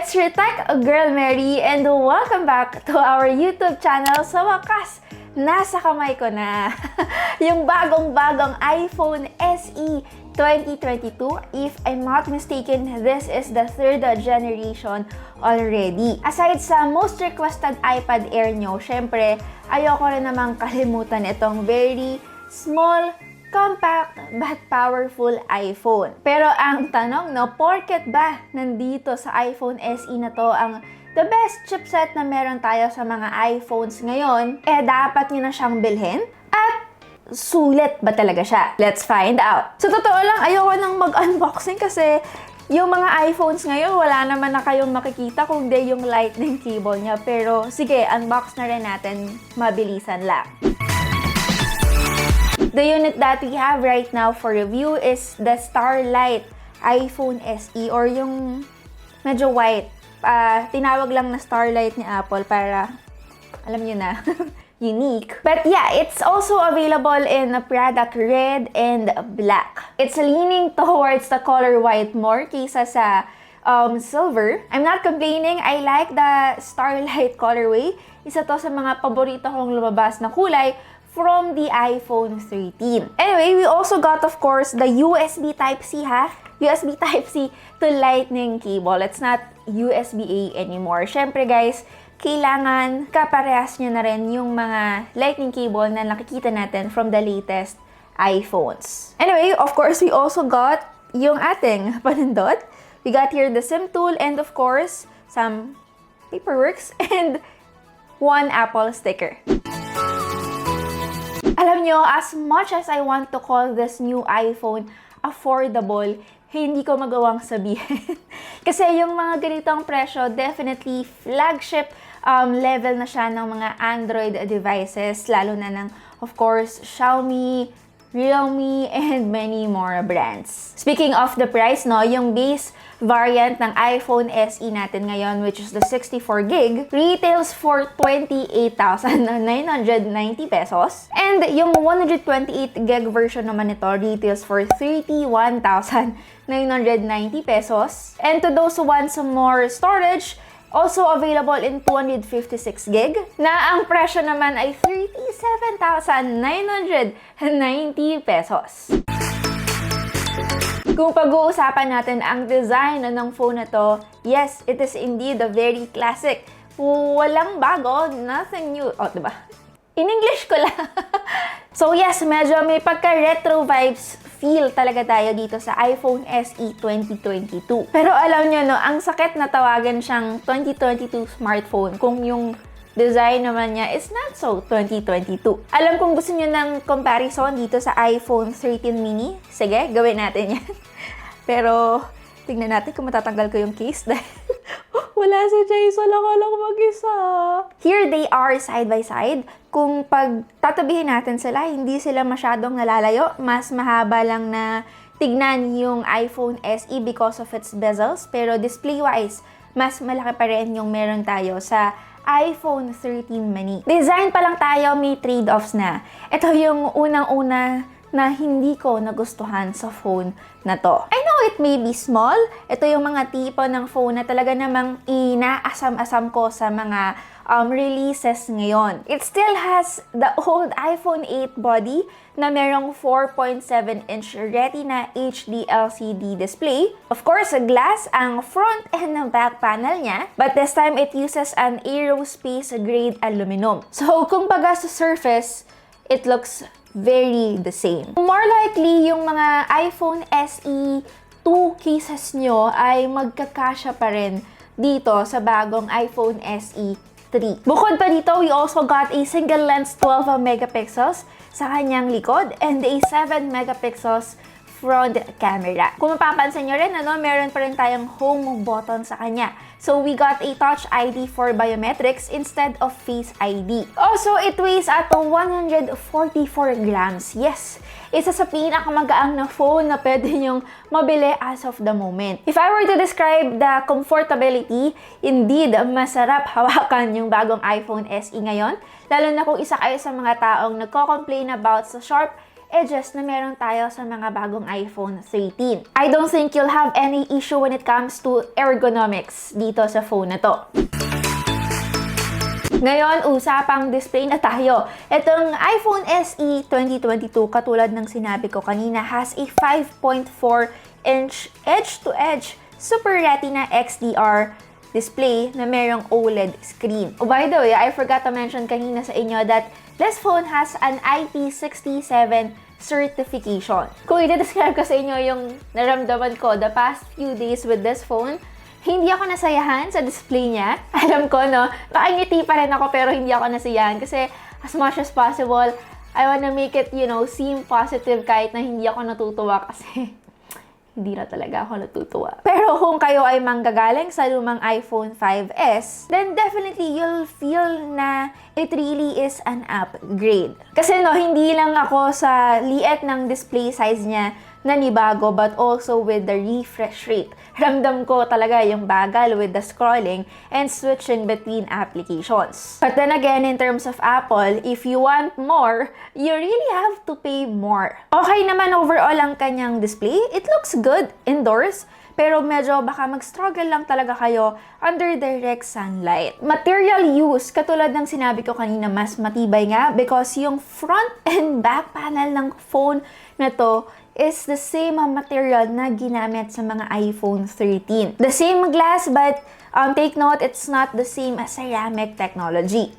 It's your tech girl Mary and welcome back to our YouTube channel. Sa wakas, nasa kamay ko na yung bagong-bagong iPhone SE 2022. If I'm not mistaken, this is the third generation already. Aside sa most requested iPad Air nyo, syempre, ayoko rin namang kalimutan itong very small, compact but powerful iPhone. Pero ang tanong, porket ba nandito sa iPhone SE na to ang the best chipset na meron tayo sa mga iPhones ngayon, dapat nyo na siyang bilhin? At sulit ba talaga siya? Let's find out. So totoo lang, ayoko nang mag-unboxing kasi yung mga iPhones ngayon, wala naman na kayong makikita kundi yung lightning cable niya. Pero sige, unbox na rin natin, mabilisan lang. The unit that we have right now for review is the Starlight iPhone SE or yung medyo white. Tinawag lang na Starlight ni Apple para, alam nyo na, unique. But yeah, it's also available in a product red and black. It's leaning towards the color white more kaysa sa silver. I'm not complaining. I like the Starlight colorway. Isa to sa mga paborito kong lumabas na kulay from the iPhone 13. Anyway, we also got, of course, the USB Type-C, USB Type-C to Lightning cable. It's not USB-A anymore. Syempre, guys, kailangan kaparehas nyo na rin yung mga Lightning cable na nakikita natin from the latest iPhones. Anyway, of course, we also got yung ating panindot. We got here the SIM tool and, of course, some paperworks and one Apple sticker. Alam nyo, as much as I want to call this new iPhone affordable, hindi ko magawang sabihin. Kasi yung mga ganitong presyo, definitely flagship level na siya ng mga Android devices, lalo na ng, of course, Xiaomi, Realme, and many more brands. Speaking of the price, yung base variant ng iPhone SE natin ngayon, which is the 64GB, retails for 28,990 pesos. And yung 128GB version naman nito retails for 31,990 pesos. And to those who want some more storage, also available in 256GB, na ang presyo naman ay 37,990 pesos. Kung pag-uusapan natin ang design ng phone na to, yes, it is indeed a very classic. Walang bago, nothing new. Diba? In English ko lang. So yes, medyo may pagka-retro vibes feel talaga tayo dito sa iPhone SE 2022. Pero alam nyo, ang sakit na tawagan siyang 2022 smartphone kung yung design naman niya is not so 2022. Alam kong gusto nyo ng comparison dito sa iPhone 13 mini. Sige, gawin natin yan. Pero tignan natin kung matatanggal ko yung case dahil wala si Jason lang mag-isa. Here they are side by side. Kung pagtatabihin natin sila, hindi sila masyadong nalalayo. Mas mahaba lang na tignan yung iPhone SE because of its bezels. Pero display-wise, mas malaki pa rin yung meron tayo sa iPhone 13 mini. Design pa lang tayo, may trade-offs na. Ito yung unang-una na hindi ko nagustuhan sa phone na to. I know it may be small. Ito yung mga tipo ng phone na talaga namang inaasam-asam ko sa mga releases ngayon. It still has the old iPhone 8 body na merong 4.7-inch Retina HD LCD display. Of course, glass ang front and back panel niya, but this time it uses an aerospace grade aluminum. So, kung baga sa surface, it looks very the same. More likely, yung mga iPhone SE 2 cases nyo ay magkakasya pa rin dito sa bagong iPhone SE 3. Bukod pa dito, we also got a single lens 12 megapixels sa kanyang likod and a 7 megapixels front camera. Kung mapapansin nyo rin, meron pa rin tayong home button sa kanya. So, we got a Touch ID for biometrics instead of Face ID. Also, it weighs at 144 grams. Yes, isa sa pinakamagaang na phone na pwede nyong mabili as of the moment. If I were to describe the comfortability, indeed, masarap hawakan yung bagong iPhone SE ngayon. Lalo na kung isa kayo sa mga taong nagko-complain about sa sharp edges na meron tayo sa mga bagong iPhone 13. I don't think you'll have any issue when it comes to ergonomics dito sa phone na to. Ngayon, usapang display na tayo. Itong iPhone SE 2022, katulad ng sinabi ko kanina, has a 5.4-inch edge-to-edge Super Retina XDR display na merong OLED screen. Oh, by the way, I forgot to mention kanina sa inyo that this phone has an IP67 certification. Kung i-describe ko sa inyo yung naramdaman ko the past few days with this phone, hindi ako nasayahan sa display niya. Alam ko, no? Nakangiti pa rin ako pero hindi ako nasayahan kasi as much as possible, I wanna make it, seem positive kahit na hindi ako natutuwa kasi hindi na talaga ako natutuwa. Pero kung kayo ay manggagaling sa lumang iPhone 5S, then definitely you'll feel na it really is an upgrade. Kasi hindi lang ako sa liit ng display size niya nanibago, but also with the refresh rate. Ramdam ko talaga yung bagal with the scrolling and switching between applications. But then again, in terms of Apple, if you want more, you really have to pay more. Okay naman overall ang kanyang display. It looks good indoors, pero medyo baka mag-struggle lang talaga kayo under direct sunlight. Material use, katulad ng sinabi ko kanina, mas matibay nga because yung front and back panel ng phone na to is the same material na ginamit sa mga iPhone 13. The same glass, but take note, it's not the same as ceramic technology.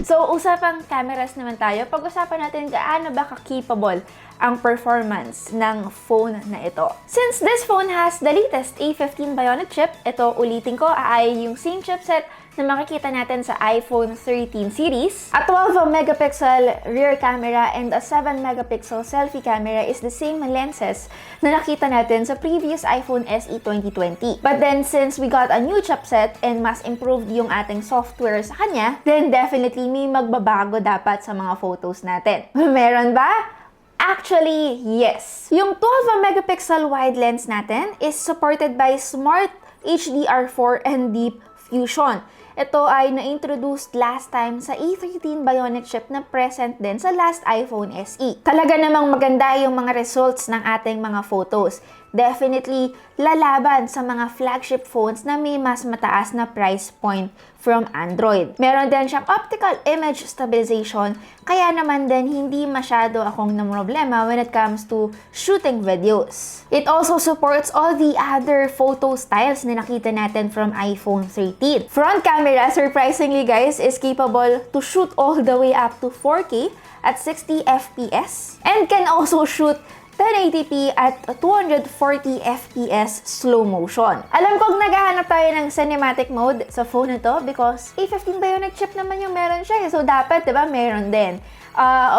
So, usapang cameras naman tayo. Pag-usapan natin gaano ba ka-capable ang performance ng phone na ito. Since this phone has the latest A15 Bionic chip, ito ulitin ko ay yung same chipset na makikita natin sa iPhone 13 series. A 12 megapixel rear camera and a 7 megapixel selfie camera is the same lenses na nakita natin sa previous iPhone SE 2020. But then since we got a new chipset and mas improved yung ating software sa kanya, then definitely may magbabago dapat sa mga photos natin. Meron ba? Actually, yes. Yung 12 megapixel wide lens natin is supported by Smart HDR4 and Deep Fusion. Ito ay na-introduced last time sa A13 Bionic chip na present din sa last iPhone SE. Talaga namang maganda yung mga results ng ating mga photos. Definitely lalaban sa mga flagship phones na may mas mataas na price point from Android. Meron din siyang optical image stabilization, kaya naman din hindi masyado akong namroblema when it comes to shooting videos. It also supports all the other photo styles na nakita natin from iPhone 13. Front camera, surprisingly guys, is capable to shoot all the way up to 4K at 60 FPS and can also shoot 1080p at 240 FPS slow motion. Alam kong naghahanap tayo ng cinematic mode sa phone na to because A15 Bionic chip naman yung meron siya. So dapat, diba, meron din.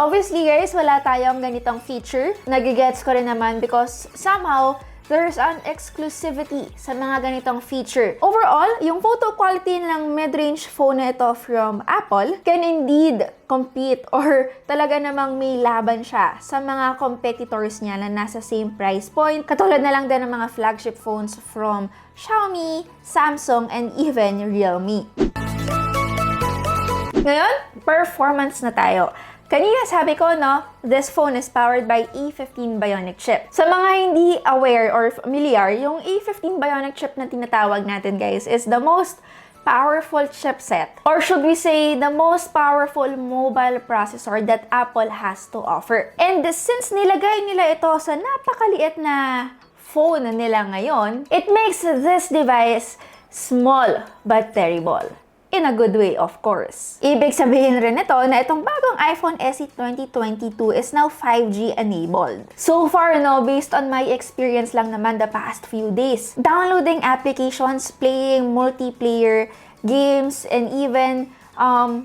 Obviously guys, wala tayong ganitong feature. Nagigets ko rin naman because somehow, there's an exclusivity sa mga ganitong feature. Overall, yung photo quality ng mid-range phone na ito from Apple can indeed compete or talaga namang may laban siya sa mga competitors niya na nasa same price point. Katulad na lang din ng mga flagship phones from Xiaomi, Samsung, and even Realme. Ngayon, performance na tayo. Kanina sabi ko, this phone is powered by A15 Bionic chip. Sa mga hindi aware or familiar, yung A15 Bionic chip na tinatawag natin guys is the most powerful chipset, or should we say, the most powerful mobile processor that Apple has to offer. And since nilagay nila ito sa napakaliit na phone nila ngayon, it makes this device small but terrible. In a good way, of course. Ibig sabihin rin ito na itong bagong iPhone SE 2022 is now 5G enabled. So far, based on my experience lang naman the past few days, downloading applications, playing multiplayer games, and even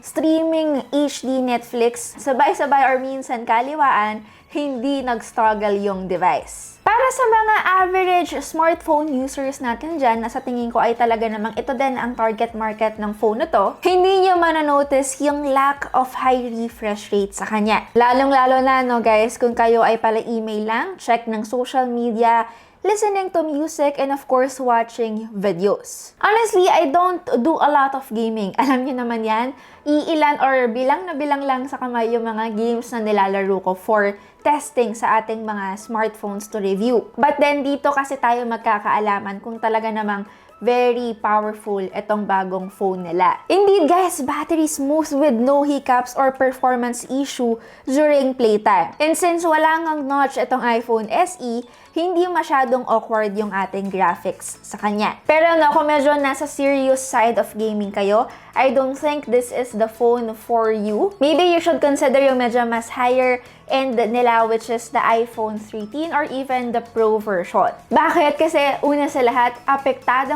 streaming HD Netflix, sabay-sabay or minsan kaliwaan, hindi nag-struggle yung device. Para sa mga average smartphone users natin dyan, na sa tingin ko ay talaga namang ito din ang target market ng phone na to, hindi nyo mananotice yung lack of high refresh rate sa kanya. Lalong-lalo na, guys, kung kayo ay pala email lang, check ng social media, listening to music, and of course, watching videos. Honestly, I don't do a lot of gaming. Alam niyo naman yan, iilan or bilang na bilang lang sa kamay yung mga games na nilalaro ko for testing sa ating mga smartphones to review. But then, dito kasi tayo magkakaalaman kung talaga namang very powerful itong bagong phone nila. Indeed guys, battery smooth with no hiccups or performance issue during playtime. And since wala ngang notch itong iPhone SE, hindi masyadong awkward yung ating graphics sa kanya. Pero no, kung medyo nasa serious side of gaming kayo, I don't think this is the phone for you. Maybe you should consider yung medyo mas higher end nila, which is the iPhone 13 or even the Pro version. Bakit? Kasi una sa lahat, apektado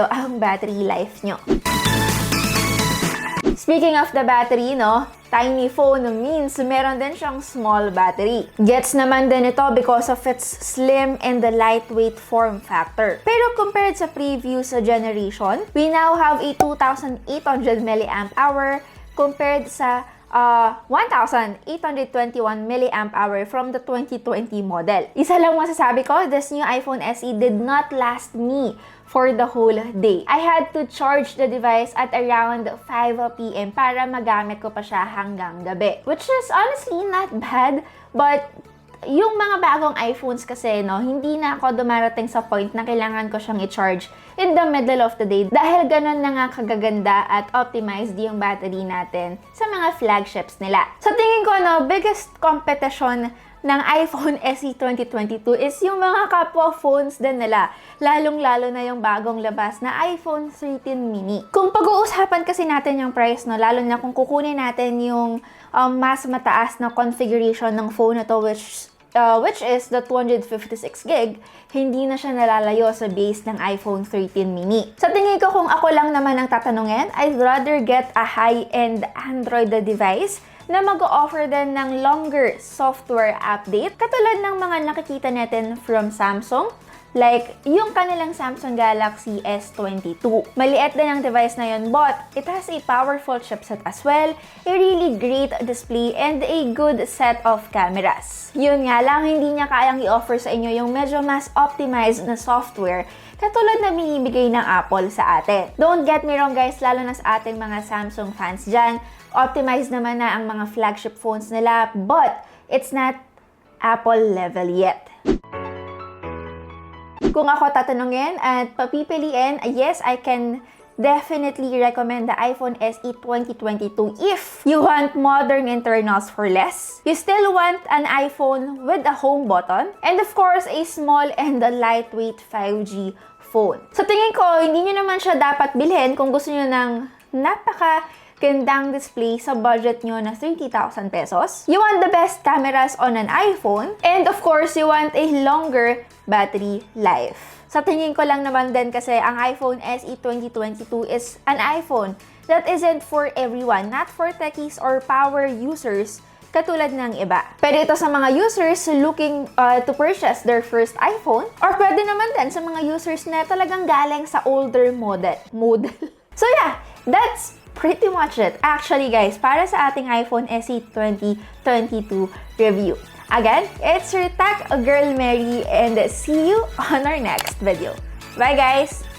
ang battery life nyo. Speaking of the battery, no, tiny phone means meron din siyang small battery. Gets naman din ito because of its slim and the lightweight form factor. Pero compared sa previous generation, we now have a 2,800 mAh compared sa 1,821 mAh from the 2020 model. Isa lang masasabi ko, this new iPhone SE did not last me for the whole day. I had to charge the device at around 5 p.m. para magamit ko pa siya hanggang gabi. Which is honestly not bad, but yung mga bagong iPhones kasi, no, hindi na ako dumarating sa point na kailangan ko siyang i-charge in the middle of the day dahil ganun na nga kagaganda at optimized yung battery natin sa mga flagships nila. Sa tingin ko, no, biggest competition ng iPhone SE 2022 is yung mga kapwa phones din nila, lalong-lalo na yung bagong labas na iPhone 13 mini. Kung pag-uusapan kasi natin yung price, no, lalo na kung kukunin natin yung mas mataas na configuration ng phone na to, which is the 256 gig, hindi na siya nalalayo sa base ng iPhone 13 mini. Sa tingin ko, kung ako lang naman ang tatanungin, I'd rather get a high-end Android device na mag-o-offer din ng longer software update, katulad ng mga nakikita natin from Samsung, like yung kanilang Samsung Galaxy S22. Maliit din ang device na yun, but it has a powerful chipset as well, a really great display, and a good set of cameras. Yun nga lang, hindi niya kayang i-offer sa inyo yung medyo mas optimized na software katulad na binibigay ng Apple sa atin. Don't get me wrong guys, lalo na sa ating mga Samsung fans dyan, optimized naman na ang mga flagship phones nila, but it's not Apple level yet. Kung ako tatanungin at papipiliin, yes, I can definitely recommend the iPhone SE 2022 if you want modern internals for less, you still want an iPhone with a home button, and of course, a small and a lightweight 5G phone. Sa tingin ko, hindi nyo naman siya dapat bilhin kung gusto nyo ng gandang display sa budget nyo na 30,000 pesos. You want the best cameras on an iPhone, and of course, you want a longer battery life. Sa tingin ko lang naman din kasi ang iPhone SE 2022 is an iPhone that isn't for everyone, not for techies or power users katulad ng iba. Pero ito sa mga users looking to purchase their first iPhone, or pwede naman din sa mga users na talagang galing sa older model. So yeah, that's pretty much it. Actually guys, para sa ating iPhone SE 2022 review. Again, it's your tech girl Mary, and see you on our next video. Bye guys!